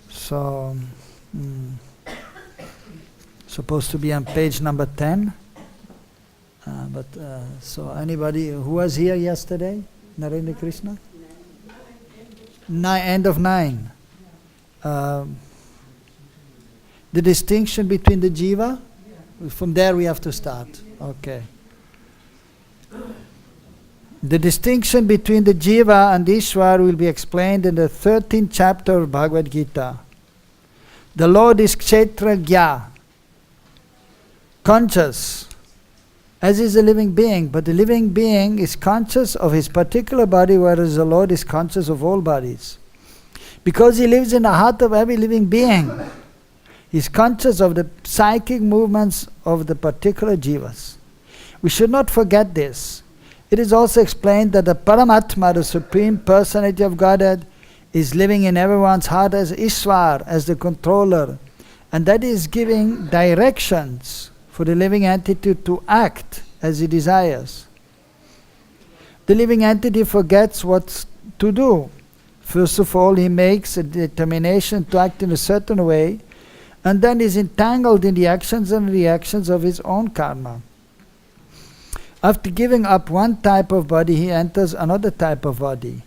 So, supposed to be on page number 10. So anybody who was here yesterday? Narendra Krishna? End of 9. The distinction between the jiva? From there we have to start. Okay. The distinction between the jiva and Ishwar will be explained in the 13th chapter of Bhagavad Gita. The Lord is kshetragya, conscious, as is a living being, but the living being is conscious of his particular body, whereas the Lord is conscious of all bodies. Because he lives in the heart of every living being, he is conscious of the psychic movements of the particular jivas. We should not forget this. It is also explained that the Paramatma, the Supreme Personality of Godhead, is living in everyone's heart as Ishwar, as the controller, and that is giving directions for the living entity to act as he desires. The living entity forgets what to do. First of all, he makes a determination to act in a certain way, and then is entangled in the actions and reactions of his own karma. After giving up one type of body, he enters another type of body.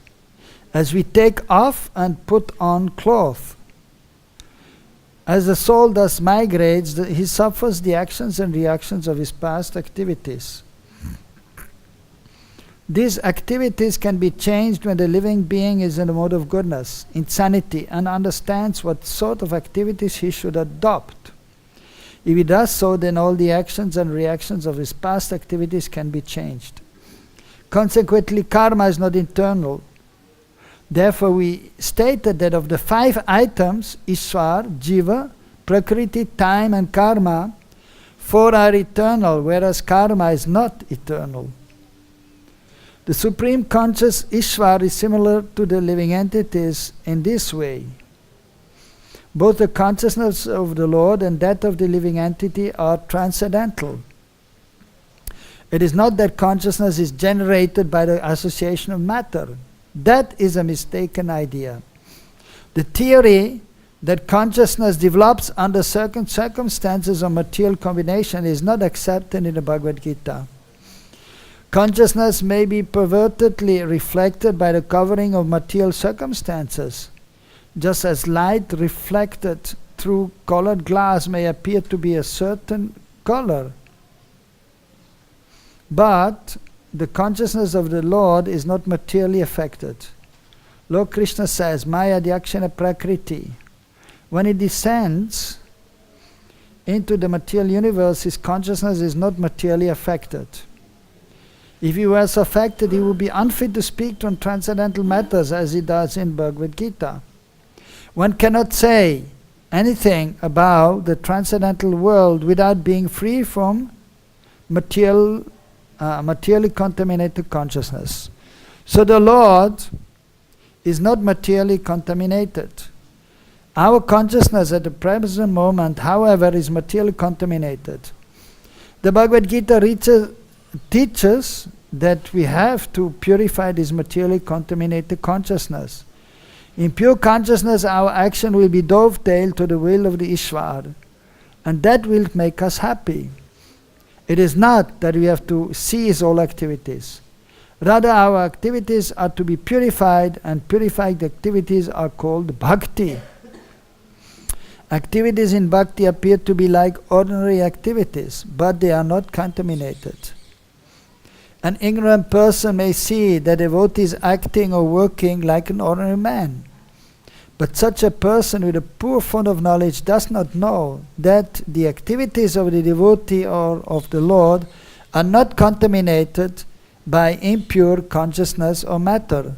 As we take off and put on cloth. As the soul thus migrates, he suffers the actions and reactions of his past activities. These activities can be changed when the living being is in the mode of goodness, insanity, and understands what sort of activities he should adopt. If he does so, then all the actions and reactions of his past activities can be changed. Consequently, karma is not internal. Therefore, we stated that of the 5 items, Ishwar, Jiva, Prakriti, time and karma, 4 are eternal, whereas karma is not eternal. The Supreme Conscious Ishwar is similar to the living entities in this way. Both the consciousness of the Lord and that of the living entity are transcendental. It is not that consciousness is generated by the association of matter. That is a mistaken idea. The theory that consciousness develops under certain circumstances of material combination is not accepted in the Bhagavad Gita. Consciousness may be pervertedly reflected by the covering of material circumstances, just as light reflected through colored glass may appear to be a certain color. But the consciousness of the Lord is not materially affected. Lord Krishna says, Maya Dyakshana Prakriti. When he descends into the material universe, his consciousness is not materially affected. If he was affected, he would be unfit to speak on transcendental matters as he does in Bhagavad Gita. One cannot say anything about the transcendental world without being free from materially contaminated consciousness. So the Lord is not materially contaminated. Our consciousness at the present moment, however, is materially contaminated. The Bhagavad Gita teaches that we have to purify this materially contaminated consciousness. In pure consciousness, our action will be dovetailed to the will of the Ishwar, and that will make us happy. It is not that we have to cease all activities. Rather, our activities are to be purified, and purified activities are called bhakti. Activities in bhakti appear to be like ordinary activities, but they are not contaminated. An ignorant person may see the devotee is acting or working like an ordinary man. But such a person with a poor fund of knowledge does not know that the activities of the devotee or of the Lord are not contaminated by impure consciousness or matter.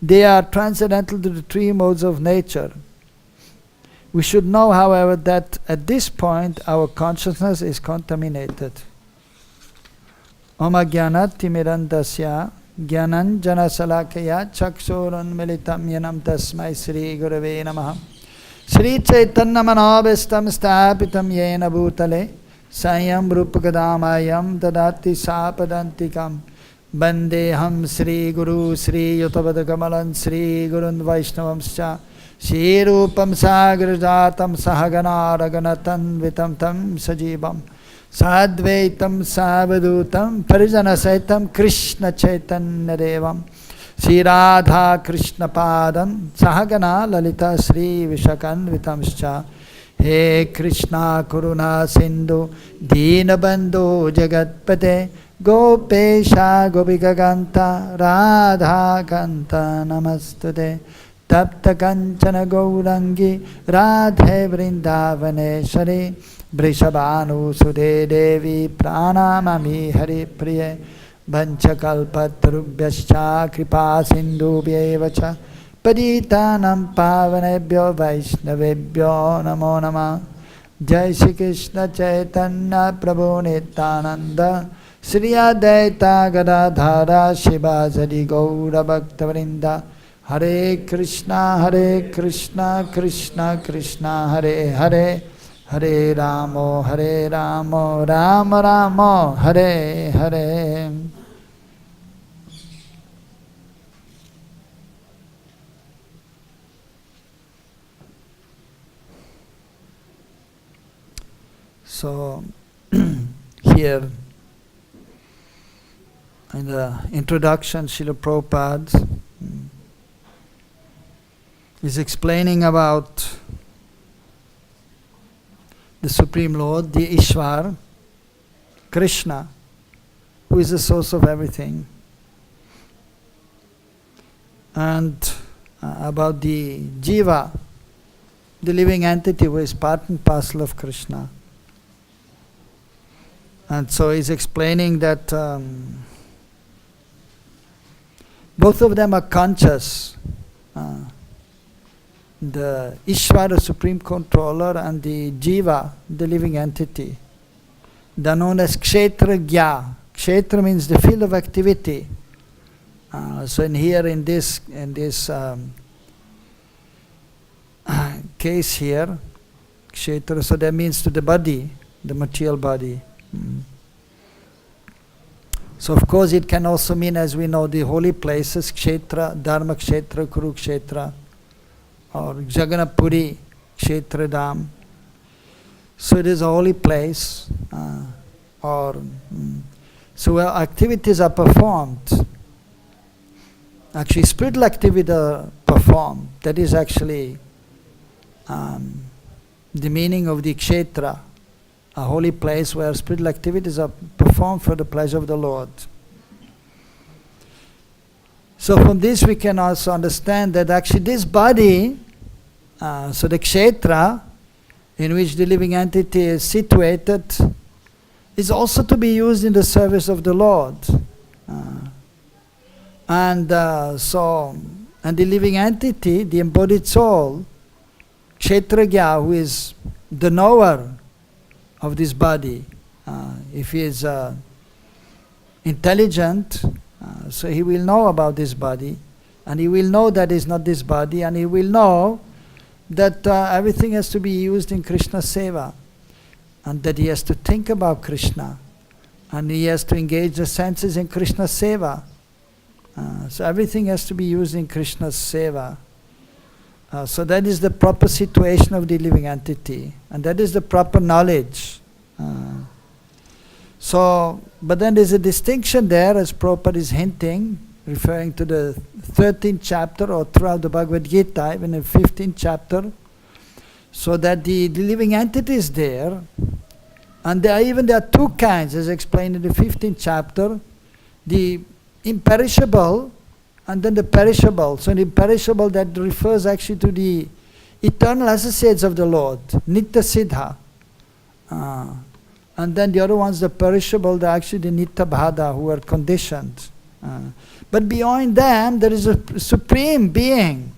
They are transcendental to the 3 modes of nature. We should know, however, that at this point our consciousness is contaminated. Om Ajnanat Timirandasya Jnananjana Salakaya Chaksuran Militam Yanam Tasmai Sri Gurave Namaha Sri Chaitanya Manobistam Stapitam Yena Bhutale Sayam Rupakadamayam Dadati Sapadantikam Bandeham Sri Guru Sri Yutavadakamalan Sri Gurun Vaishnavamscha Shri Rupam Sagrajatam Sahagana Raganatan Vitam Tam Sajibam Sadvaitam Savadutam Parijana Saitam Krishna Chaitanya Devam Sri Radha Krishna Padam Sahagana Lalita Sri Vishakan Vitamscha He Krishna Karuna Sindhu Deenabandhu Jagatpate Gopesha Gopika Ganta Radha Kanta Namastude Tapta Kanchana Gaurangi Radhe Vrindavaneshwari Vrishabhanu Sude Devi Pranamami Hari Priye Vanchakalpatarubhyascha Kripa Sindhubhyevacha Paditanam Pavanebhyo Vaishnavebhyo Namo Namah Jai Shri Krishna Chaitanya Prabhu Nityananda Sri Advaita Gadadhara Shivasari Gaura Bhaktavrinda Hare Krishna Krishna Krishna Hare Hare Hare Ramo Rama Rama Hare Hare. So here in the introduction, Srila Prabhupada is explaining about the Supreme Lord, the Ishvar, Krishna, who is the source of everything, and about the Jiva, the living entity who is part and parcel of Krishna. And so he's explaining that both of them are conscious. The Ishvara, the Supreme Controller, and the Jiva, the living entity. They're known as Kshetragya. Kshetra means the field of activity. So in this case here, Kshetra, so that means to the body, the material body. So of course it can also mean, as we know, the holy places, Kshetra, Dharma Kshetra, Kurukshetra, or Jagannath-puri, Kshetra Dham. So it is a holy place, so where activities are performed. Actually spiritual activities are performed. That is actually the meaning of the Kshetra, a holy place where spiritual activities are performed for the pleasure of the Lord. So from this we can also understand that actually this body, so the kshetra in which the living entity is situated, is also to be used in the service of the Lord. And the living entity, the embodied soul, Kshetragya, who is the knower of this body, if he is intelligent, so he will know about this body, and he will know that is not this body, and he will know that everything has to be used in Krishna Seva, and that he has to think about Krishna, and he has to engage the senses in Krishna Seva. So everything has to be used in Krishna's Seva. So that is the proper situation of the living entity, and that is the proper knowledge. But then there's a distinction there, as Prabhupada is hinting, referring to the 13th chapter or throughout the Bhagavad Gita, even in the 15th chapter, so that the living entity is there, and there are two kinds, as explained in the 15th chapter, the imperishable and then the perishable. So the imperishable, that refers actually to the eternal associates of the Lord, Nitya Siddha. And then the other ones, the perishable, they're actually the Nitya Bhada, who are conditioned. But beyond them, there is a supreme being,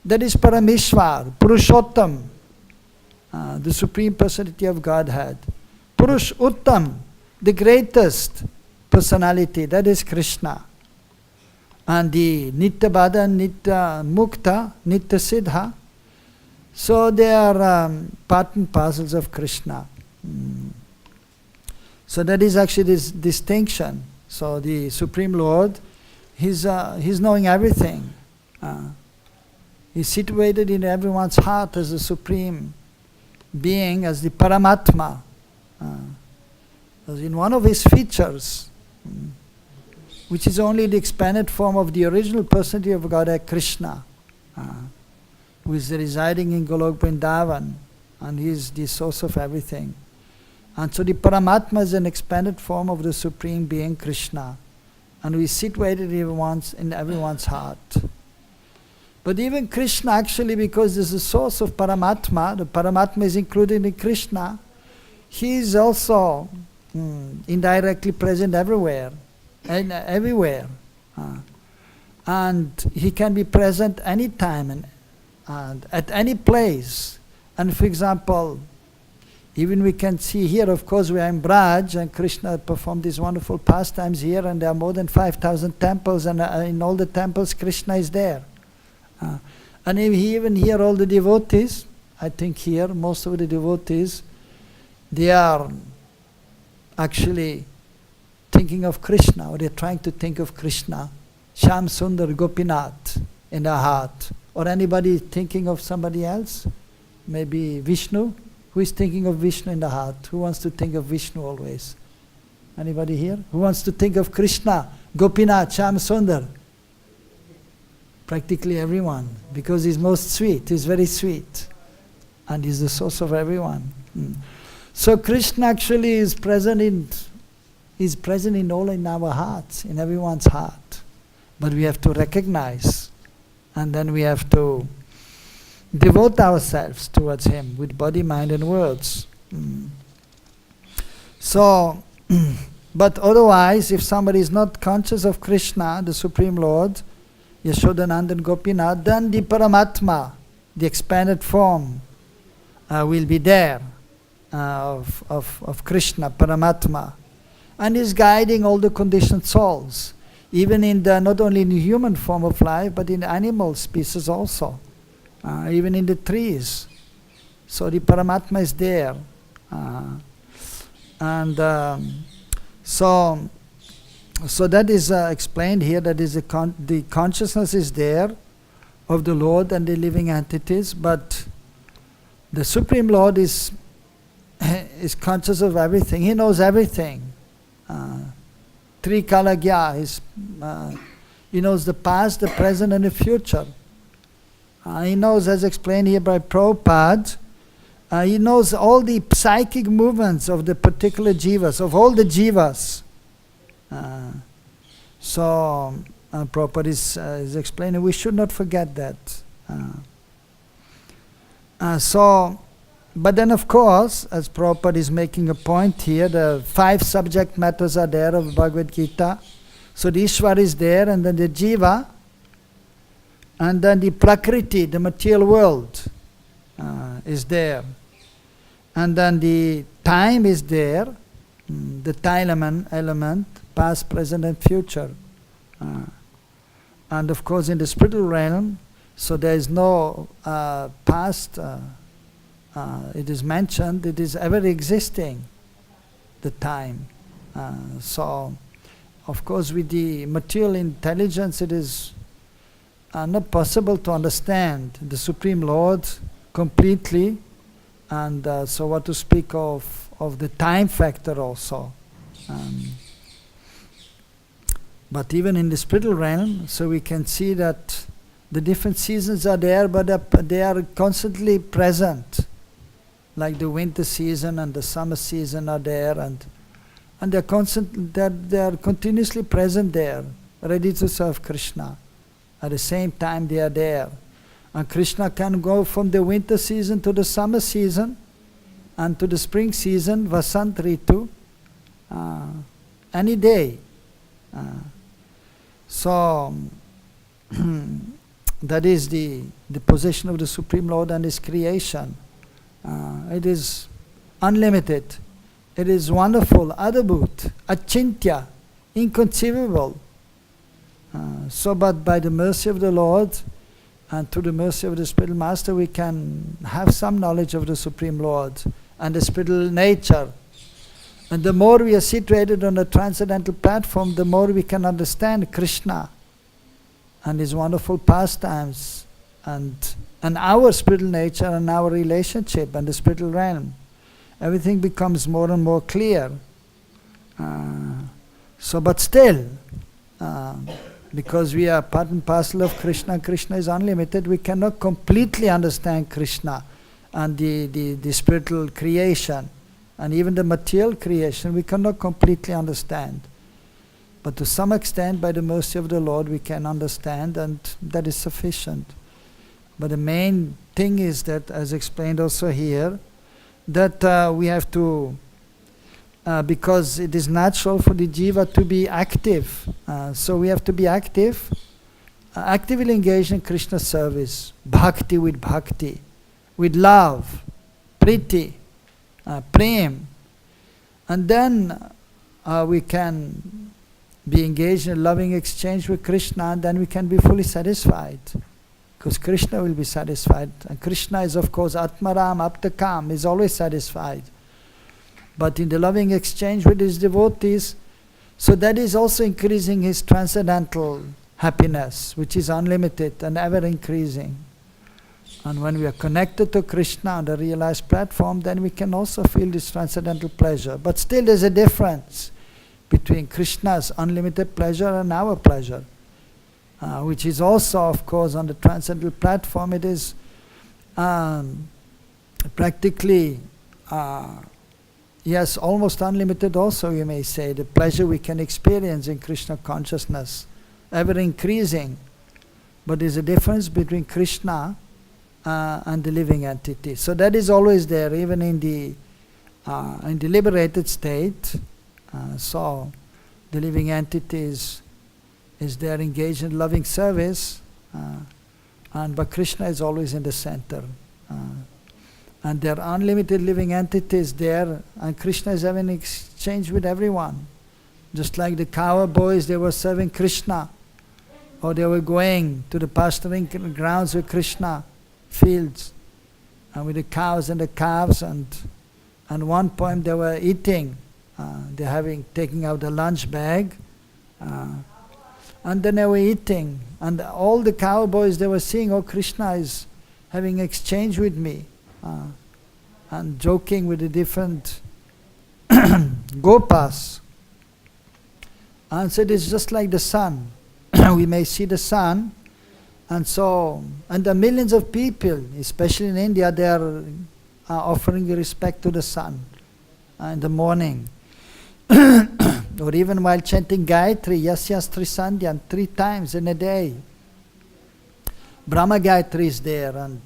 that is Parameshwar, Purushottam, the Supreme Personality of Godhead. Purush Uttam, the greatest personality, that is Krishna. And the Nitya Bhada, Nitya Mukta, Nitya Siddha, so they are part and parcels of Krishna. So that is actually this distinction. So the Supreme Lord, He's knowing everything. He's situated in everyone's heart as the Supreme Being, as the Paramatma. As in one of His features, which is only the expanded form of the original personality of Godhead Krishna, who is residing in Golok Vrindavan, and He is the source of everything. And so the Paramatma is an expanded form of the Supreme Being Krishna, and we situated in everyone's heart. But even Krishna, actually, because this is the source of Paramatma, the Paramatma is included in Krishna, He is also indirectly present everywhere, and everywhere. And He can be present anytime and at any place. And for example, even we can see here, of course, we are in Braj, and Krishna performed these wonderful pastimes here, and there are more than 5,000 temples, and in all the temples Krishna is there. And even here all the devotees, I think here most of the devotees, they are actually thinking of Krishna, or they are trying to think of Krishna, Shyam Sundar Gopinath in their heart. Or anybody thinking of somebody else? Maybe Vishnu? Who is thinking of Vishnu in the heart? Who wants to think of Vishnu always? Anybody here? Who wants to think of Krishna, Gopinath, Shyam Sundar? Practically everyone, because He's most sweet, He's very sweet. And He's the source of everyone. So Krishna actually is present in all in our hearts, in everyone's heart. But we have to recognize, and then we have to devote ourselves towards Him with body, mind and words. So, but otherwise, if somebody is not conscious of Krishna, the Supreme Lord, Yashodanand and Gopinath, then the Paramatma, the expanded form, will be there of Krishna, Paramatma, and is guiding all the conditioned souls, even in the, not only in the human form of life, but in animal species also. Even in the trees. So the Paramatma is there. So that is explained here, that is the consciousness is there of the Lord and the living entities, but the Supreme Lord is conscious of everything. He knows everything. Trikalagya, He knows the past, the present and the future. He knows, as explained here by Prabhupada, He knows all the psychic movements of the particular jivas, of all the jivas. So Prabhupada is explaining, we should not forget that. But then of course, as Prabhupada is making a point here, the 5 subject matters are there of Bhagavad Gita. So the Ishvara is there, and then the jiva, and then the Prakriti, the material world, is there. And then the time is there, the time element, past, present and future. And of course in the spiritual realm, so there is no past, it is mentioned, it is ever existing, the time. So of course with the material intelligence it is not possible to understand the Supreme Lord completely, and so what to speak of the time factor also. But even in the spiritual realm, so we can see that the different seasons are there, but they are constantly present. Like the winter season and the summer season are there, and they are continuously present there, ready to serve Krishna. At the same time they are there. And Krishna can go from the winter season to the summer season and to the spring season, Vasant Ritu, any day. So that is the position of the Supreme Lord and His creation. It is unlimited. It is wonderful, adabhut, achintya, inconceivable. So but by the mercy of the Lord and through the mercy of the spiritual master, we can have some knowledge of the Supreme Lord and the spiritual nature. And the more we are situated on the transcendental platform, the more we can understand Krishna and his wonderful pastimes and our spiritual nature and our relationship and the spiritual realm. Everything becomes more and more clear. But still, because we are part and parcel of Krishna, Krishna is unlimited, we cannot completely understand Krishna and the spiritual creation and even the material creation, we cannot completely understand. But to some extent, by the mercy of the Lord, we can understand, and that is sufficient. But the main thing is that, as explained also here, that we have to, because it is natural for the jiva to be active, so we have to be active, actively engaged in Krishna service, bhakti, with love, priti, prem, and then we can be engaged in a loving exchange with Krishna, and then we can be fully satisfied. Because Krishna will be satisfied. And Krishna is, of course, Atmaram, Aptakam, is always satisfied. But in the loving exchange with his devotees, so that is also increasing his transcendental happiness, which is unlimited and ever increasing. And when we are connected to Krishna on the realized platform, then we can also feel this transcendental pleasure. But still there's a difference between Krishna's unlimited pleasure and our pleasure. Which is also, of course, on the transcendental platform, it is practically, yes, almost unlimited also, you may say, the pleasure we can experience in Krishna consciousness, ever increasing. But there's a difference between Krishna and the living entity. So that is always there, even in the liberated state. So the living entity is there engaged in loving service, but Krishna is always in the center. And there are unlimited living entities there, and Krishna is having exchange with everyone. Just like the cowboys, they were serving Krishna, or they were going to the pasturing grounds with Krishna, fields, and with the cows and the calves, and one point they were eating, taking out the lunch bag, and then they were eating, and all the cowboys, they were seeing, oh, Krishna is having exchange with me, and joking with the different gopas. And so it is just like the sun. We may see the sun, and there are millions of people, especially in India, they are offering respect to the sun in the morning. Or even while chanting Gayatri, Yasyastri Sandhyan, 3 times in a day. Brahma Gayatri is there, and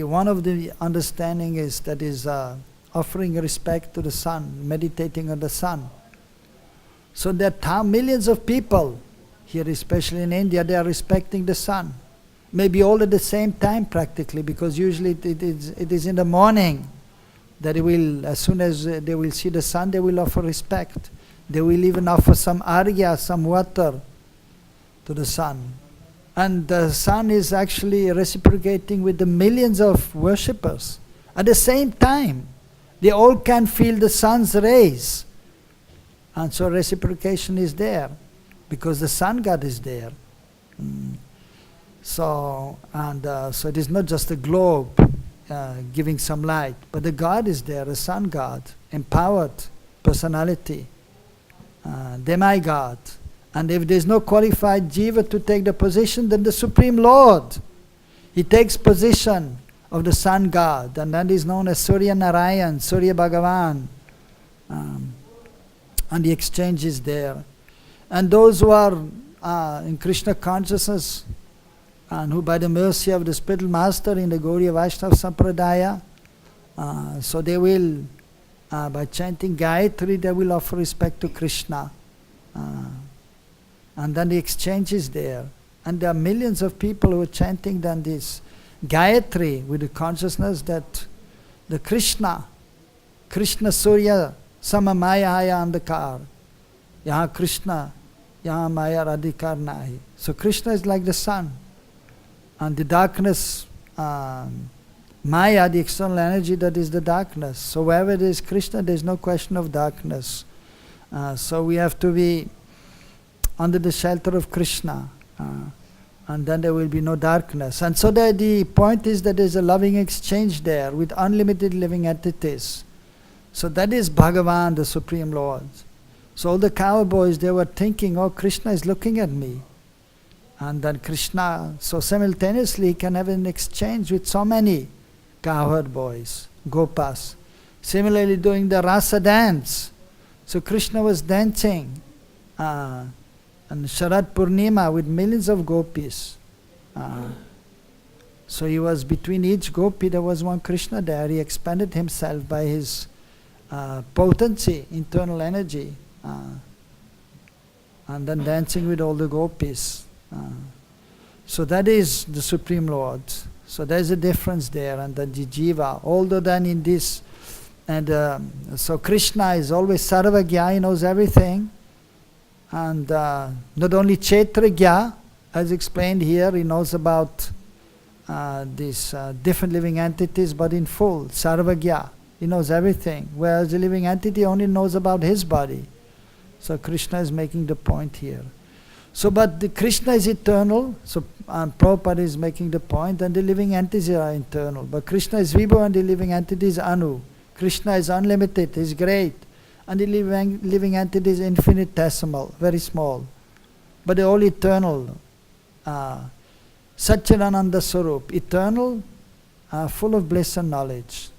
one of the understanding is that is offering respect to the sun, meditating on the sun. So there are millions of people here, especially in India, they are respecting the sun. Maybe all at the same time practically, because usually it is in the morning that they will, as soon as they will see the sun, they will offer respect. They will even offer some argya, some water to the sun. And the sun is actually reciprocating with the millions of worshippers. At the same time, they all can feel the sun's rays. And so reciprocation is there, because the sun god is there. So it is not just a globe giving some light, but the God is there, a sun god, empowered personality, demigod. And if there is no qualified jiva to take the position, then the Supreme Lord, he takes position of the sun god, and that is known as Surya Narayan, Surya Bhagavan. And the exchange is there. And those who are in Krishna consciousness, and who by the mercy of the spiritual master in the Gaudiya Vaishnava Sampradaya, so they will, by chanting Gayatri, they will offer respect to Krishna. And then the exchange is there. And there are millions of people who are chanting then this Gayatri with the consciousness that the Krishna Surya Sama Maya Haya Andhakar. Yaha Krishna, Yaha Maya Radhikar Nahi. So Krishna is like the sun. And the darkness Maya, the external energy, that is the darkness. So wherever there is Krishna, there is no question of darkness. So we have to be under the shelter of Krishna, and then there will be no darkness. And so the point is that there is a loving exchange there with unlimited living entities. So that is Bhagavan, the Supreme Lord. So all the cowboys, they were thinking, oh, Krishna is looking at me. And then Krishna, so simultaneously can have an exchange with so many cowherd boys, gopas. Similarly doing the rasa dance. So Krishna was dancing on Sharat Purnima with millions of gopis. So he was between each gopi, there was one Krishna there. He expanded himself by his potency, internal energy, and then dancing with all the gopis. So that is the Supreme Lord. So there is a difference there, and then the jiva. Although then in this, and so Krishna is always sarvagya, he knows everything, and not only kshetragya, as explained here, he knows about these different living entities, but in full, sarvagya. He knows everything, whereas the living entity only knows about his body. So Krishna is making the point here. So, but the Krishna is eternal, so Prabhupada is making the point, and the living entities are eternal. But Krishna is Vibhu and the living entity is Anu. Krishna is unlimited, is great, and the living entity is infinitesimal, very small. But they're all eternal. Satchidananda Swarup, eternal, full of bliss and knowledge.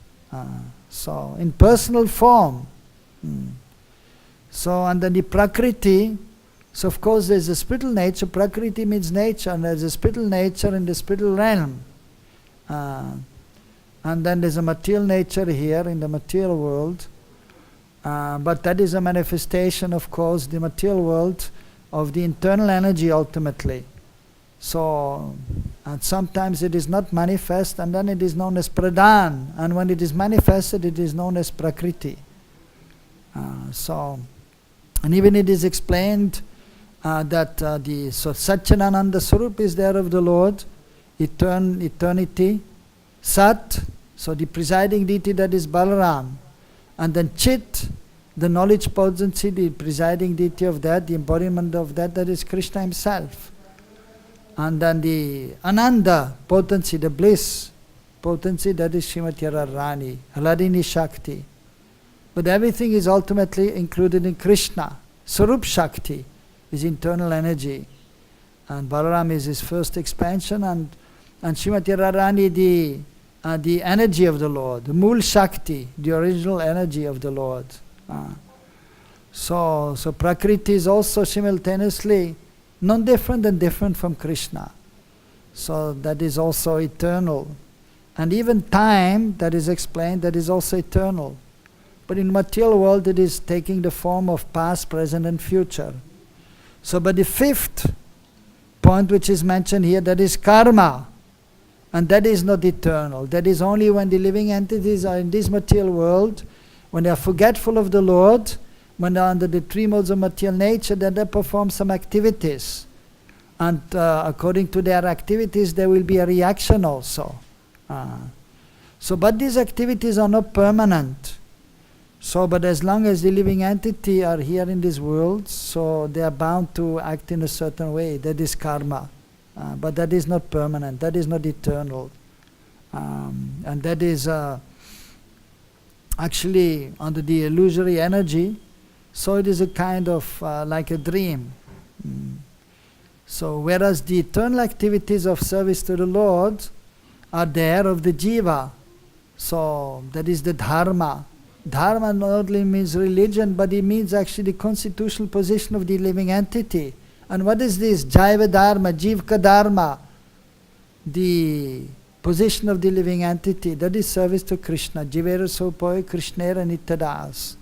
So in personal form. So and then the Prakriti, so of course there's a spiritual nature. Prakriti means nature, and there's a spiritual nature in the spiritual realm. And then there's a material nature here in the material world. But that is a manifestation, of course, the material world of the internal energy ultimately. So, and sometimes it is not manifest, and then it is known as pradhan, and when it is manifested, it is known as prakriti. And even it is explained that so Satchidananda Swarup is there of the Lord, eternity, Sat, so the presiding deity, that is Balaram, and then Chit, the knowledge potency, the presiding deity of that, the embodiment of that, that is Krishna himself. And then the Ananda potency, the bliss potency, that is Srimati Radharani, Hladini Shakti. But everything is ultimately included in Krishna. Swarup Shakti is internal energy. And Balaram is his first expansion, and Srimati Radharani the energy of the Lord, the Mool Shakti, the original energy of the Lord. So Prakriti is also simultaneously non-different and different from Krishna. So that is also eternal. And even time, that is explained, that is also eternal. But in material world it is taking the form of past, present and future. So but the fifth point which is mentioned here, that is karma. And that is not eternal. That is only when the living entities are in this material world, when they are forgetful of the Lord, when they are under the three modes of material nature, then they perform some activities. And according to their activities, there will be a reaction also. But these activities are not permanent. But as long as the living entity are here in this world, so they are bound to act in a certain way. That is karma. But that is not permanent. That is not eternal. And that is actually under the illusory energy. So it is a kind of like a dream. So whereas the eternal activities of service to the Lord are there of the jiva. So that is the dharma. Dharma not only means religion, but it means actually the constitutional position of the living entity. And what is this? Jaiva dharma, jivka dharma. The position of the living entity, that is service to Krishna. Jivera sopoy krishnera nityadas.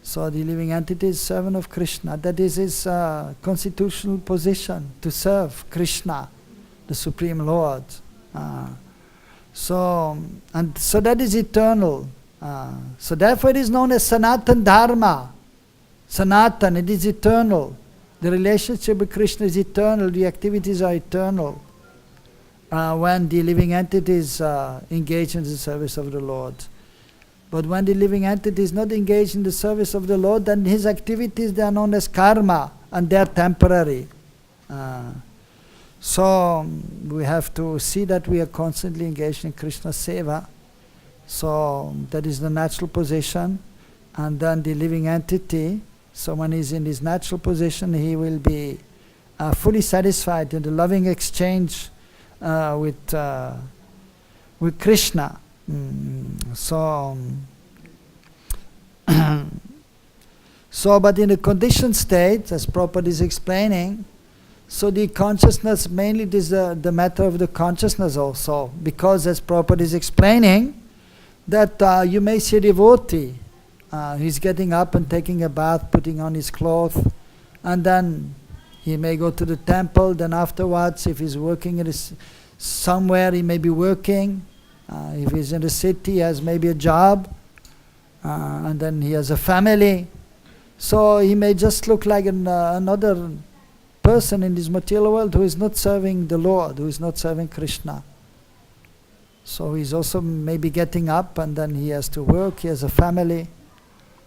So the living entity is servant of Krishna. That is his constitutional position, to serve Krishna, the Supreme Lord. So that is eternal. So therefore it is known as Sanatan Dharma. Sanatan, it is eternal. The relationship with Krishna is eternal. The activities are eternal. when the living entity is engaged in the service of the Lord. But when the living entity is not engaged in the service of the Lord, then his activities, they are known as karma, and they are temporary. So we have to see that we are constantly engaged in Krishna seva. So that is the natural position. And then the living entity, so when he's in his natural position, he will be fully satisfied in the loving exchange with Krishna. So, but in a conditioned state, as Prabhupada is explaining, so the consciousness, mainly it is the matter of the consciousness also, because as Prabhupada is explaining, that you may see a devotee, he's getting up and taking a bath, putting on his clothes, and then he may go to the temple, then afterwards, if he's working in somewhere, he may be working. If he's in the city, he has maybe a job, and then he has a family. So he may just look like another person in this material world who is not serving the Lord, who is not serving Krishna. So he's also maybe getting up, and then he has to work, he has a family.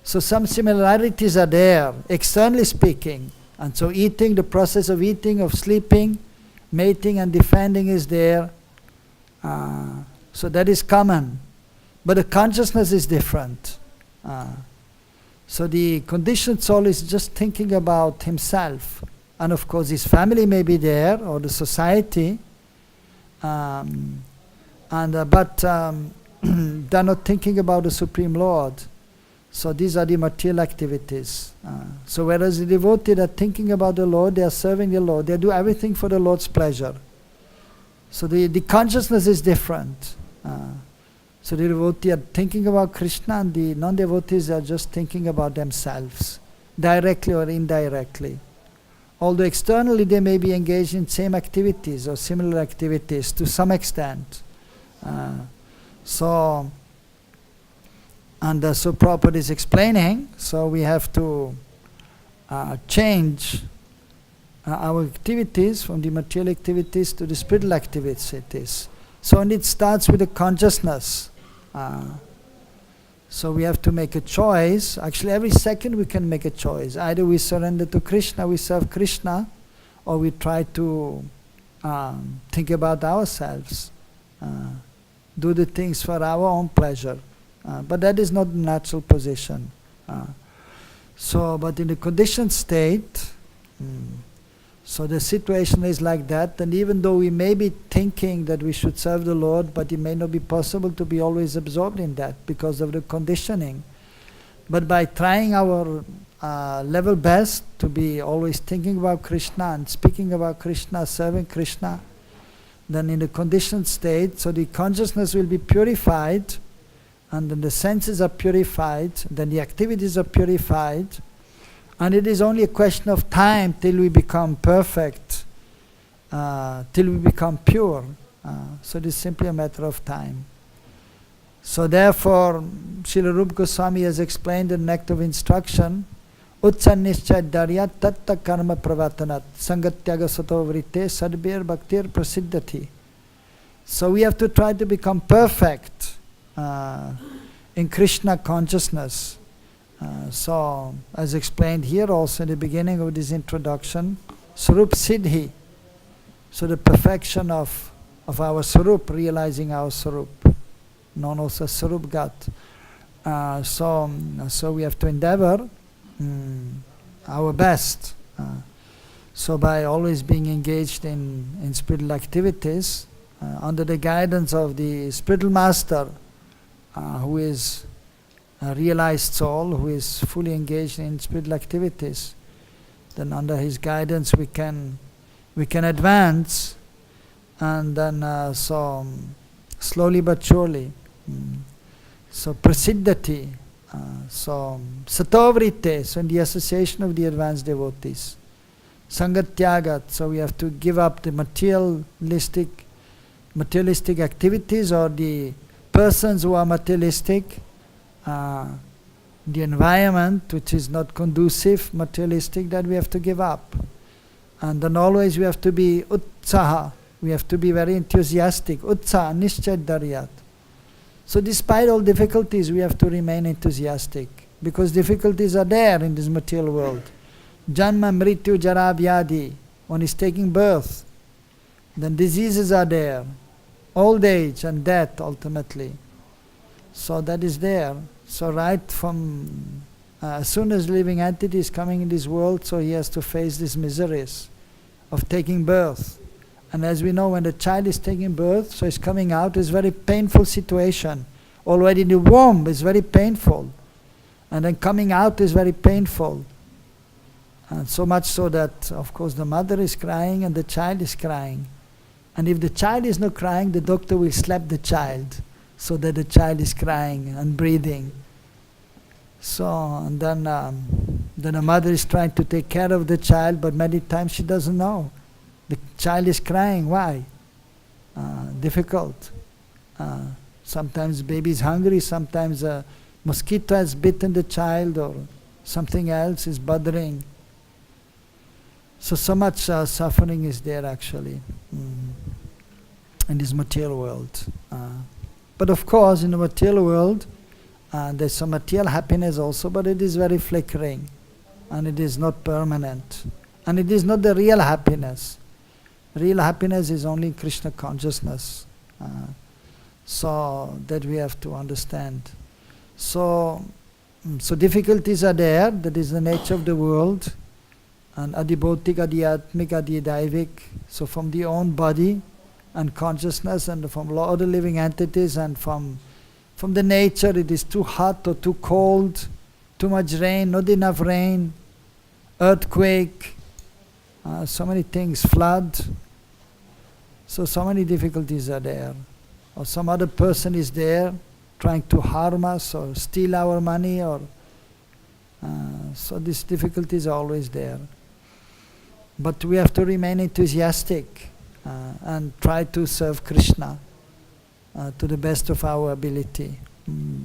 So some similarities are there, externally speaking. And so eating, the process of eating, of sleeping, mating and defending is there. So that is common. But the consciousness is different. So the conditioned soul is just thinking about himself. And of course his family may be there, or the society. But they're not thinking about the Supreme Lord. So these are the material activities. So whereas the devotee are thinking about the Lord, they are serving the Lord, they do everything for the Lord's pleasure. So the consciousness is different. So the devotee are thinking about Krishna, and the non-devotees are just thinking about themselves, directly or indirectly. Although externally they may be engaged in same activities or similar activities to some extent. So Prabhupada is explaining, so we have to change our activities from the material activities to the spiritual activities. So and it starts with the consciousness. So we have to make a choice. Actually every second we can make a choice. Either we surrender to Krishna, we serve Krishna, or we try to think about ourselves, do the things for our own pleasure. But that is not the natural position. But in the conditioned state, so the situation is like that, and even though we may be thinking that we should serve the Lord, but it may not be possible to be always absorbed in that because of the conditioning. But by trying our level best to be always thinking about Krishna and speaking about Krishna, serving Krishna, then in the conditioned state, so the consciousness will be purified, and then the senses are purified, then the activities are purified, and it is only a question of time till we become perfect, till we become pure. So it is simply a matter of time. So therefore, Srila Rupa Goswami has explained in Nectar of Instruction, Utsannischay Darya Tatta Karma Pravatanat Sangatyaga Sato Vrite Sadbir Bhaktir Prasiddhati. So we have to try to become perfect in Krishna consciousness. So, as explained here also in the beginning of this introduction, Swarup Siddhi, so the perfection of our Swarup, realizing our Swarup, known also as Swarup Gat. So we have to endeavor our best. So by always being engaged in spiritual activities, under the guidance of the spiritual master, who is a realized soul, who is fully engaged in spiritual activities, then under his guidance we can advance, and then so slowly but surely. So prasiddhati, so satovrite, so in the association of the advanced devotees. Sangatyagat, so we have to give up the materialistic activities, or the persons who are materialistic, the environment which is not conducive, materialistic, that we have to give up. And then always we have to be utsaha, We have to be very enthusiastic. Utsa nishchay daryat. So despite all difficulties, we have to remain enthusiastic, because difficulties are there in this material world. Janma, mrityu, jara, vyadhi. One is taking birth. Then diseases are there. Old age and death ultimately. So that is there. So right from as soon as living entity is coming in this world, so he has to face these miseries of taking birth. And as we know, when the child is taking birth, so it's coming out, it's a very painful situation. Already in the womb is very painful. And then coming out is very painful. And so much so that, of course, the mother is crying and the child is crying. And if the child is not crying, the doctor will slap the child, so that the child is crying and breathing. So, and then the mother is trying to take care of the child, but many times she doesn't know. The child is crying. Why? Difficult. Sometimes baby is hungry, sometimes a mosquito has bitten the child, or something else is bothering. So much suffering is there actually in this material world. But of course, in the material world, there's some material happiness also, but it is very flickering, and it is not permanent. And it is not the real happiness. Real happiness is only Krishna consciousness. So that we have to understand. So difficulties are there, that is the nature of the world. And adibhotik, adhyatmik, adhidaivik. So from the own body and consciousness, and from other living entities, and from the nature, it is too hot or too cold, too much rain, not enough rain, earthquake, so many things, flood. So many difficulties are there. Or some other person is there trying to harm us or steal our money, or so these difficulties are always there. But we have to remain enthusiastic and try to serve Krishna to the best of our ability.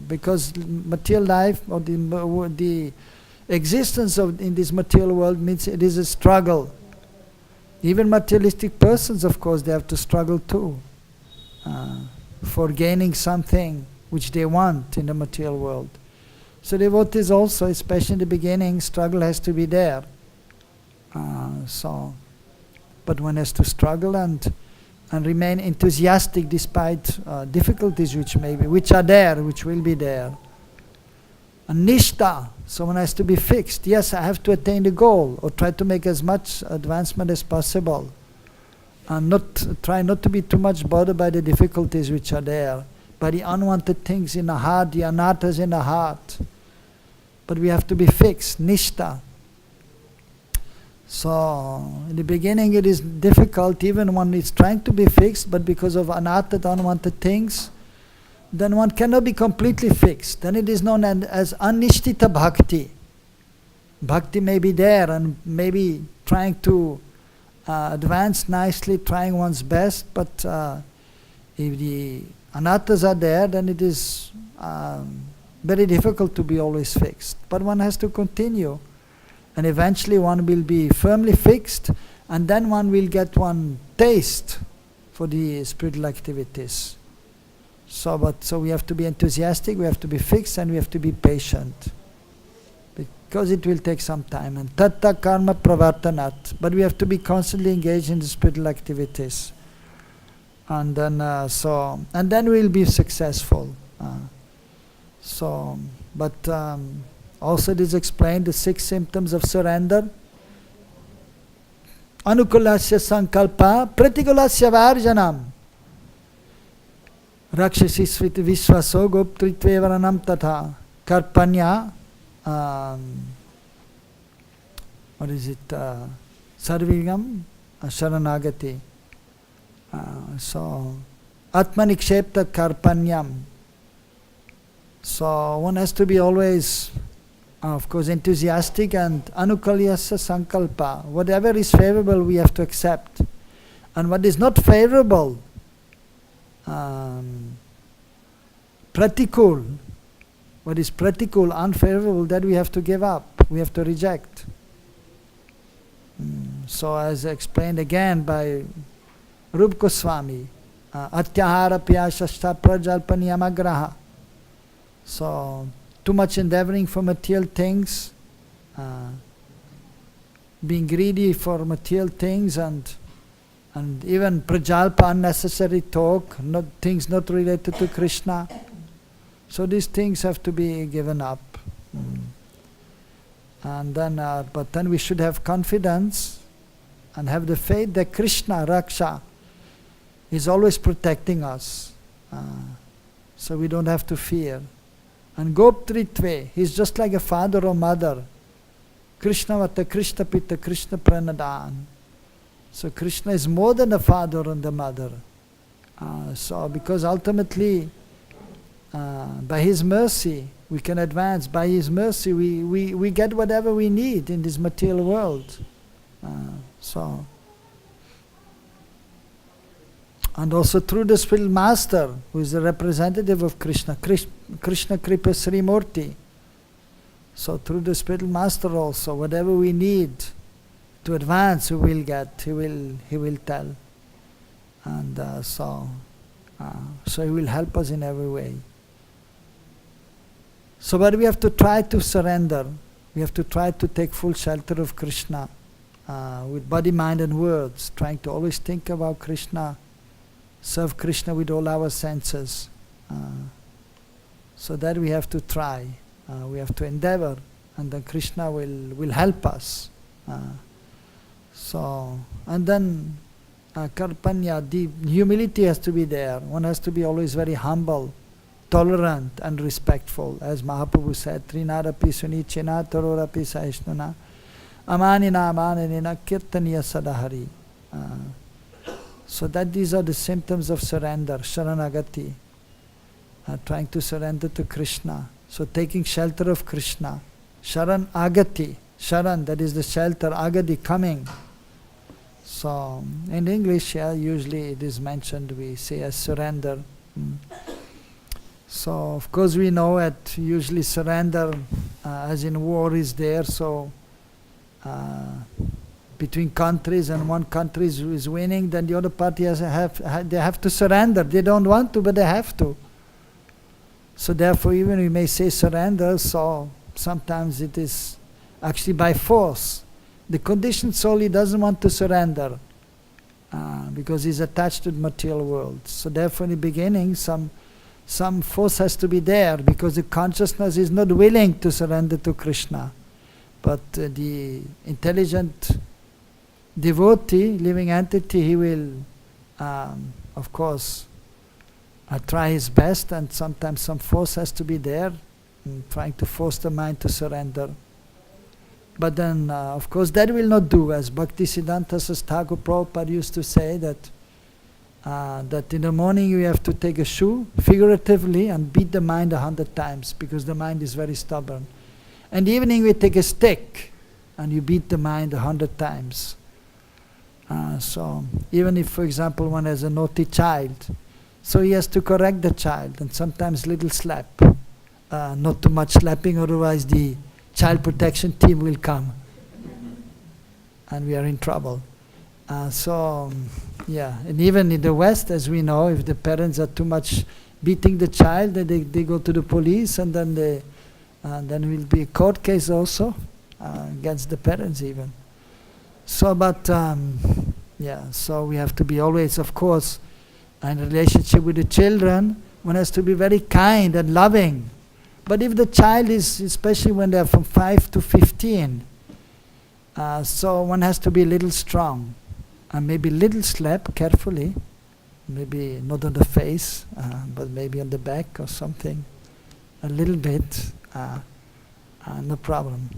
Because material life, or the existence in this material world, means it is a struggle. Even materialistic persons, of course, they have to struggle too for gaining something which they want in the material world. So devotees also, especially in the beginning, struggle has to be there. But one has to struggle and remain enthusiastic despite difficulties which are there, which will be there. And nishta, someone has to be fixed. Yes, I have to attain the goal, or try to make as much advancement as possible, and try not to be too much bothered by the difficulties which are there, by the unwanted things in the heart, the anarthas in the heart. But we have to be fixed, nishta. So in the beginning it is difficult, even one is trying to be fixed, but because of anartha, unwanted things, then one cannot be completely fixed. Then it is known as anishtita bhakti. Bhakti may be there and maybe trying to advance nicely, trying one's best, but if the anarthas are there, then it is very difficult to be always fixed. But one has to continue, and eventually one will be firmly fixed, and then one will get one taste for the spiritual activities. So we have to be enthusiastic, we have to be fixed, and we have to be patient, because it will take some time. And tatta karma pravartanat, but we have to be constantly engaged in the spiritual activities, and then we will be successful. Also it is explained the 6 symptoms of surrender. Anukulasya sankalpa pratikulasya varjanam rakshasi sviti visvaso goptritvevaranam tatha karpanya sarvigam sharanagati. So atmanikshepta karpanyam. So one has to be always, of course, enthusiastic, and anukalyasya sankalpa. Whatever is favorable we have to accept, and what is not favorable, pratikul, what is pratikul, unfavorable, that we have to give up, we have to reject. So as explained again by Rup Goswami, Atyahara Piyashashta Prajalpa Niyamagraha. So, too much endeavoring for material things, being greedy for material things, and even prajalpa, unnecessary talk, things not related to Krishna. So these things have to be given up. And then, but then we should have confidence and have the faith that Krishna, Raksha, is always protecting us. So we don't have to fear. And Goptritve, he's just like a father or mother. Krishna Vata Krishna Pita Krishna Pranadan. So Krishna is more than a father and a mother. So because ultimately, by His mercy, we can advance. By His mercy, we get whatever we need in this material world. And also through the spiritual master, who is the representative of Krishna, Krishna Kripa Sri Murti. So through the spiritual master also, whatever we need to advance, we will get. He will tell, and so He will help us in every way. So, but we have to try to surrender. We have to try to take full shelter of Krishna with body, mind, and words. Trying to always think about Krishna, serve Krishna with all our senses. So that we have to try. We have to endeavor, and then Krishna will help us. And then karpanya, the humility has to be there. One has to be always very humble, tolerant and respectful. As Mahaprabhu said, Trinarapi sunichena tarorapi saishnuna amanina amanina kirtaniya sadahari. So that these are the symptoms of surrender, sharanagati, trying to surrender to Krishna. So taking shelter of Krishna, sharan agati, sharan, that is the shelter, agati, coming. So in English, usually it is mentioned, we say as surrender. So of course we know that usually surrender, as in war, is there. So between countries, and one country is winning, then the other party they have to surrender. They don't want to, but they have to. So therefore, even we may say surrender, so sometimes it is actually by force. The conditioned soul, he doesn't want to surrender because he's attached to the material world. So therefore, in the beginning, some force has to be there, because the consciousness is not willing to surrender to Krishna. But the intelligent devotee, living entity, he will, of course, try his best, and sometimes some force has to be there, trying to force the mind to surrender. But then, of course, that will not do, as Bhaktisiddhanta Thakur Prabhupada used to say, that in the morning you have to take a shoe, figuratively, and beat the mind 100 times, because the mind is very stubborn. And in the evening we take a stick, and you beat the mind 100 times. So even if, for example, one has a naughty child, so he has to correct the child, and sometimes little slap, not too much slapping, otherwise the child protection team will come, and we are in trouble. And even in the West, as we know, if the parents are too much beating the child, they go to the police, and then then will be a court case also against the parents even. So, but so we have to be always, of course, in relationship with the children, one has to be very kind and loving. But if the child is, especially when they are from 5 to 15, so one has to be a little strong, and maybe little slap carefully, maybe not on the face, but maybe on the back or something, a little bit, no problem.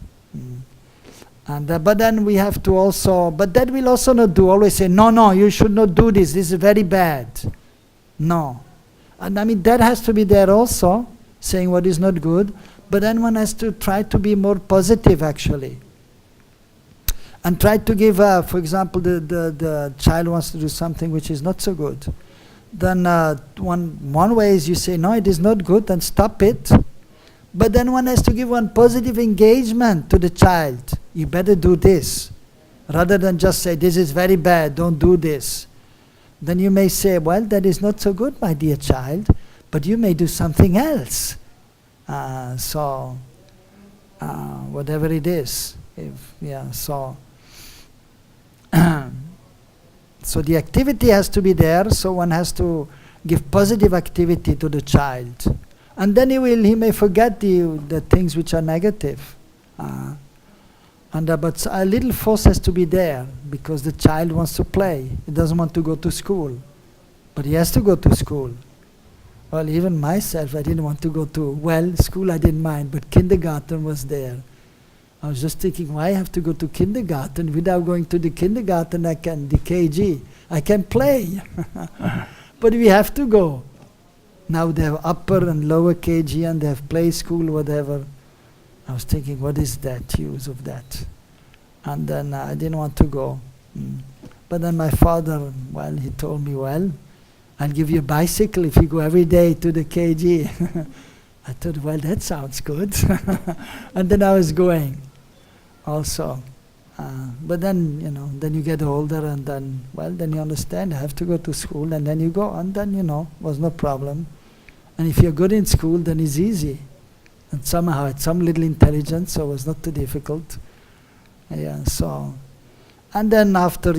But then we have to also, but that will also not do, always say, no, you should not do this is very bad. No. And I mean, that has to be there also, saying what is not good, but then one has to try to be more positive actually. And try to give, for example, the child wants to do something which is not so good. Then one way is you say, no, it is not good, and stop it. But then one has to give one positive engagement to the child. You better do this, rather than just say, this is very bad, don't do this. then you may say, well, that is not so good, my dear child, but you may do something else. Whatever it is, so the activity has to be there, so one has to give positive activity to the child. And then he may forget the things which are negative. But a little force has to be there, because the child wants to play. He doesn't want to go to school, but he has to go to school. Well, even myself, I didn't want to go to, school I didn't mind, but kindergarten was there. I was just thinking, why I have to go to kindergarten? Without going to the kindergarten, the KG, I can play. But we have to go. Now they have upper and lower KG, and they have play school, whatever. I was thinking, what is that use of that? And then I didn't want to go. But then my father, he told me, I'll give you a bicycle if you go every day to the KG. I thought, that sounds good. And then I was going also. But then, then you get older, and then, then you understand, I have to go to school, and then you go, and then, was no problem. And if you're good in school, then it's easy. And somehow I had some little intelligence, so it was not too difficult. And then after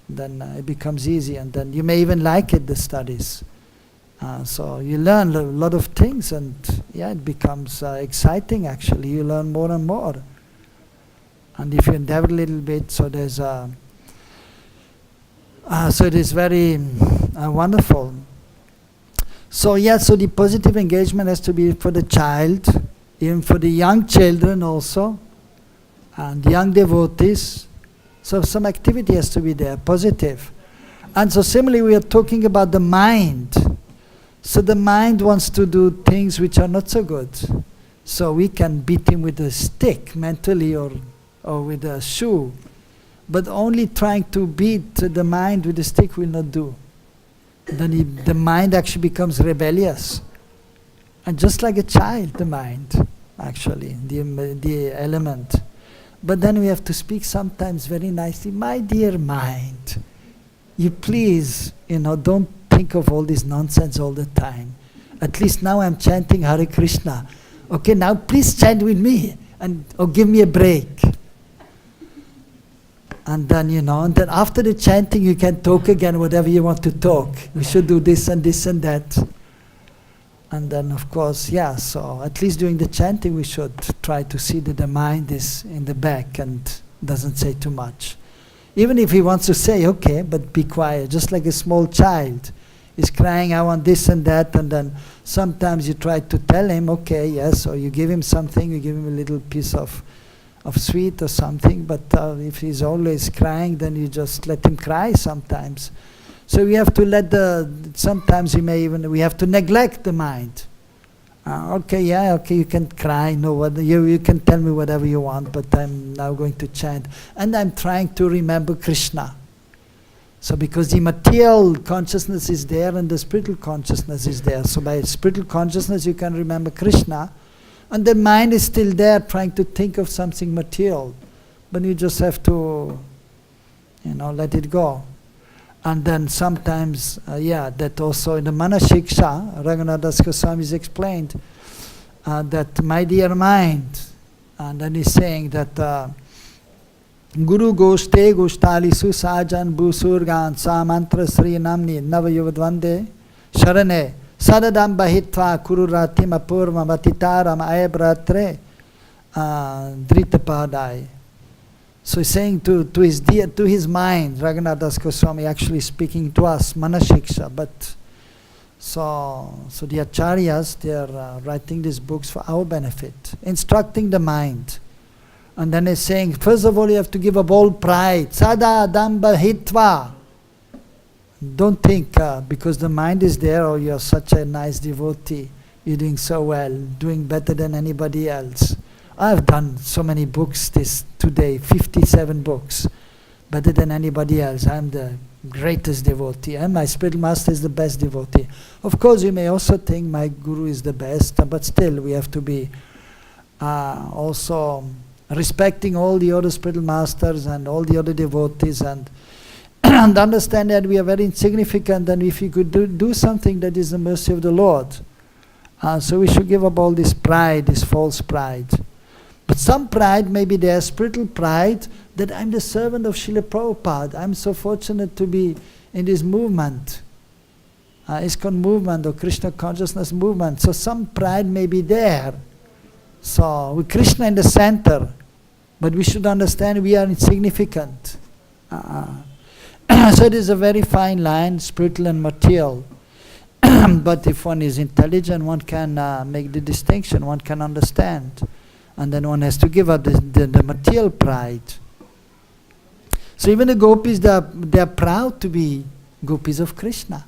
then it becomes easy, and then you may even like it, the studies. So you learn a lot of things, and it becomes exciting actually. You learn more and more. And if you endeavor a little bit, so there's so it is very wonderful. So the positive engagement has to be for the child, even for the young children also, and young devotees. So some activity has to be there, positive. And so similarly we are talking about the mind. So the mind wants to do things which are not so good. So we can beat him with a stick mentally, or with a shoe. But only trying to beat the mind with a stick will not do. Then the mind actually becomes rebellious. And just like a child, the mind, actually, the element. But then we have to speak sometimes very nicely. My dear mind, you please, don't think of all this nonsense all the time. At least now I'm chanting Hare Krishna. Okay, now please chant with me, or give me a break. And then, and then after the chanting you can talk again, whatever you want to talk. We should do this and this and that. And then of course, so at least during the chanting we should try to see that the mind is in the back and doesn't say too much. Even if he wants to say, okay, but be quiet, just like a small child is crying, I want this and that, and then sometimes you try to tell him, okay, yes, or you give him something, you give him a little piece of sweet or something, but if he's always crying, then you just let him cry sometimes. So we have to sometimes we have to neglect the mind. Okay, you can cry, you can tell me whatever you want, but I'm now going to chant. And I'm trying to remember Krishna. So because the material consciousness is there and the spiritual consciousness is there. So by spiritual consciousness you can remember Krishna. And the mind is still there trying to think of something material. But you just have to, let it go. And then sometimes, that also in the Manashiksha, Raghunath Goswami has explained that my dear mind, and then he's saying that Guru Goshte Goshtalisu Sajan Bhusurgan Sa Mantra Sri Namni Navayuvadvande Sharane Sadadam Bahitva Kururatim Apurva Vatitaram Ayabratre Drita Pad. So he's saying to his mind, Raghunath Goswami actually speaking to us, Manashiksha, but so the acharyas, they are writing these books for our benefit, instructing the mind. And then he's saying, first of all you have to give up all pride, Sada Damba Hitva. Don't think because the mind is there, oh you're such a nice devotee, you're doing so well, doing better than anybody else. I've done so many books today, 57 books, better than anybody else. I'm the greatest devotee, and my spiritual master is the best devotee. Of course, you may also think my guru is the best, but still we have to be also respecting all the other spiritual masters and all the other devotees, and and understand that we are very insignificant, and if we could do something, that is the mercy of the Lord. So we should give up all this pride, this false pride. But some pride, maybe their spiritual pride, that I'm the servant of Srila Prabhupada. I'm so fortunate to be in this movement, ISKCON movement or Krishna consciousness movement. So some pride may be there. So with Krishna in the center, but we should understand we are insignificant. So it is a very fine line, spiritual and material. But if one is intelligent, one can make the distinction, one can understand. And then one has to give up the material pride. So even the gopis, they are proud to be gopis of Krishna.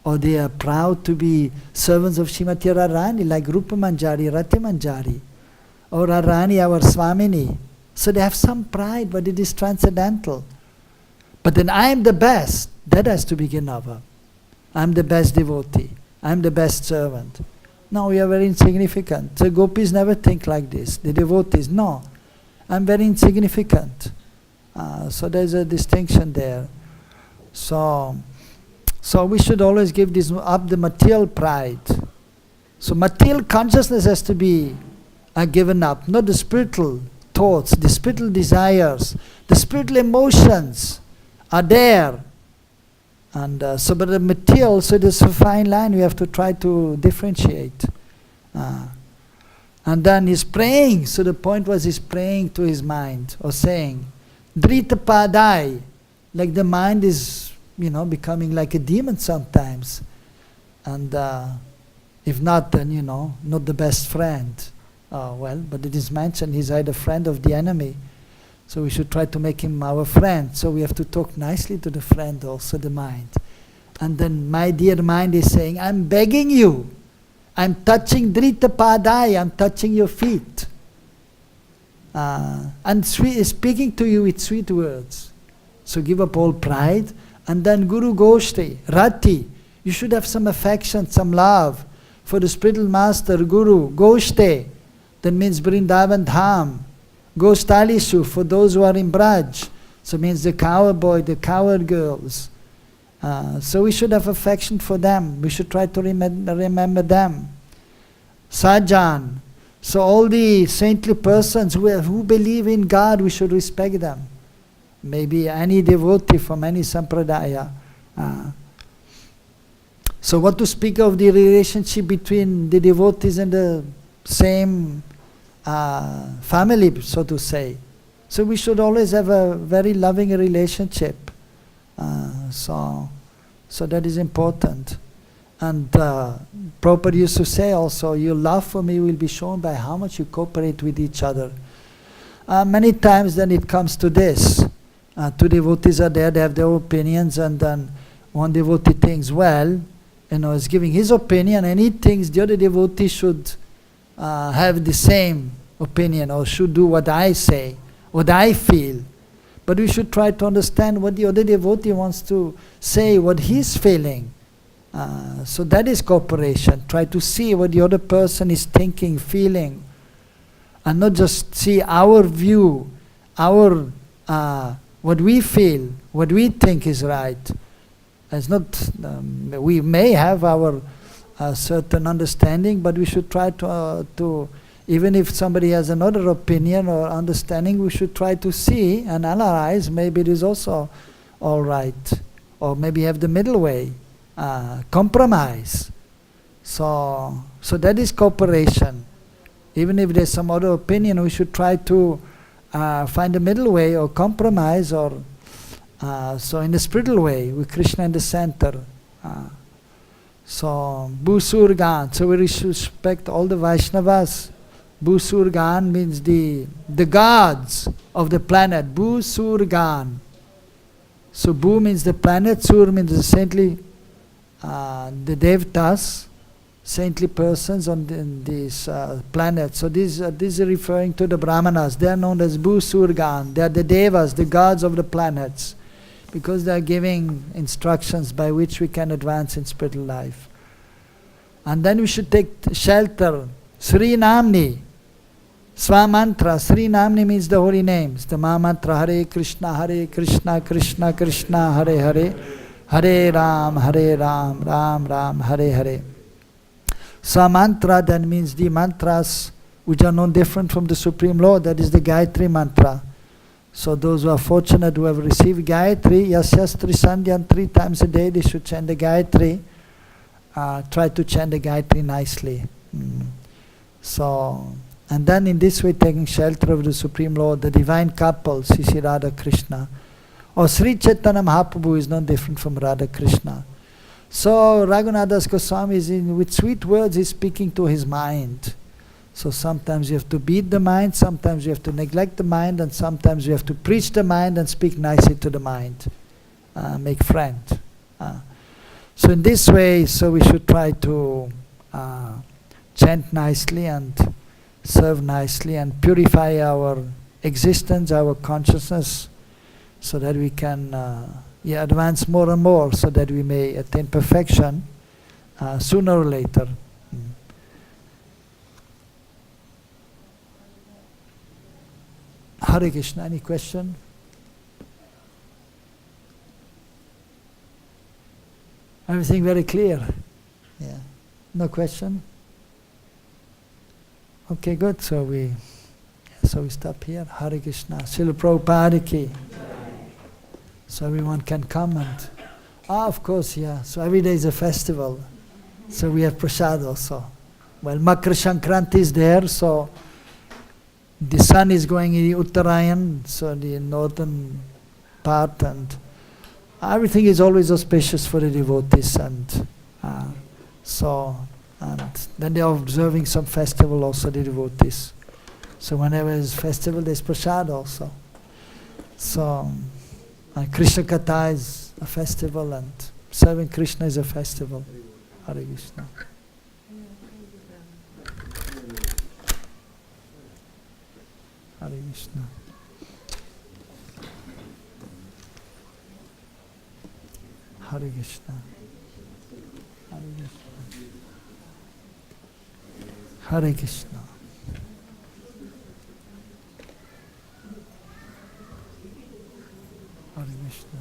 Or they are proud to be servants of Srimati Radharani, like Rupa Manjari, Rati Manjari. Or Radharani, our Swamini. So they have some pride, but it is transcendental. But then I am the best, that has to be given over. I am the best devotee. I am the best servant. No, we are very insignificant. The gopis never think like this. The devotees, no. I am very insignificant. So there is a distinction there. So we should always give this up, the material pride. So material consciousness has to be given up, not the spiritual thoughts, the spiritual desires, the spiritual emotions are there. And but the material, so there's a fine line we have to try to differentiate. And then he's praying, so the point was he's praying to his mind, or saying, Drita Pad, like the mind is, becoming like a demon sometimes. And if not, then, not the best friend. But it is mentioned he's either friend of the enemy. So we should try to make him our friend. So we have to talk nicely to the friend also, the mind. And then my dear mind is saying, I'm begging you. I'm touching Drita Pad, I'm touching your feet. And speaking to you with sweet words. So give up all pride. And then Guru Goshti, Rati, you should have some affection, some love for the spiritual master, Guru. Goshti, that means Vrindavan Dham. Gostalishu, for those who are in Braj. So means the coward boy, the coward girls. So we should have affection for them. We should try to remember them. Sajan. So all the saintly persons who believe in God, we should respect them. Maybe any devotee from any sampradaya. So what to speak of the relationship between the devotees and the same family, so to say. So we should always have a very loving relationship. So that is important. And Prabhupada used to say also, your love for me will be shown by how much you cooperate with each other. Many times then it comes to this. Two devotees are there, they have their opinions, and then one devotee thinks, well, is giving his opinion, and he thinks the other devotee should have the same opinion, or should do what I say, what I feel. But we should try to understand what the other devotee wants to say, what he's feeling. So that is cooperation. Try to see what the other person is thinking, feeling, and not just see our view, our what we feel, what we think is right. It's not. We may have our certain understanding, but we should try to even if somebody has another opinion or understanding, we should try to see and analyze. Maybe it is also all right, or maybe have the middle way. Compromise. So that is cooperation. Even if there's some other opinion, we should try to find a middle way or compromise, or so in the spiritual way with Krishna in the center. So Bhusurgan. So we respect all the Vaishnavas. Bhusurgan means the gods of the planet. Bhusurgan. So Bhu means the planet. Sur means the saintly. The Devtas, saintly persons on this planet. So these are referring to the Brahmanas. They are known as Bhusurgan. They are the Devas, the gods of the planets, because they are giving instructions by which we can advance in spiritual life. And then we should take shelter. Sri Namni. Swa mantra, Sri Namni means the holy names. The Maha mantra, Hare Krishna, Krishna Krishna, Hare Hare, Hare Ram, Ram Ram, Hare Hare. Swa mantra then means the mantras which are no different from the Supreme Lord, that is the Gayatri mantra. So those who are fortunate who have received Gayatri, Yasyastri Sandhyan 3 times a day, they should chant the Gayatri. Try to chant the Gayatri nicely. So, and then in this way taking shelter of the Supreme Lord, the divine couple, Sri Radha Krishna, or Sri Chaitanya Mahaprabhu is not different from Radha Krishna. So Raghunadas Goswami is with sweet words is speaking to his mind. So sometimes you have to beat the mind, sometimes you have to neglect the mind, and sometimes you have to preach the mind and speak nicely to the mind. Make friend. So in this way, so we should try to chant nicely and serve nicely and purify our existence, our consciousness, so that we can advance more and more, so that we may attain perfection sooner or later. Hare Krishna, any question? Everything very clear? Yeah. No question? Okay, good. So we stop here. Hare Krishna. Srila Prabhupada ki. So everyone can come and... of course, yeah. So every day is a festival. So we have prasad also. Well, Makra Sankranti is there, so the sun is going in the Uttarayan, so the northern part, and everything is always auspicious for the devotees, and then they are observing some festival also, the devotees. So whenever there is festival, there is prasad also. So Krishna Katha is a festival, and serving Krishna is a festival. Hare Krishna. Hare Krishna. Hare Krishna. Hare Krishna. Hare Krishna. Hare Krishna.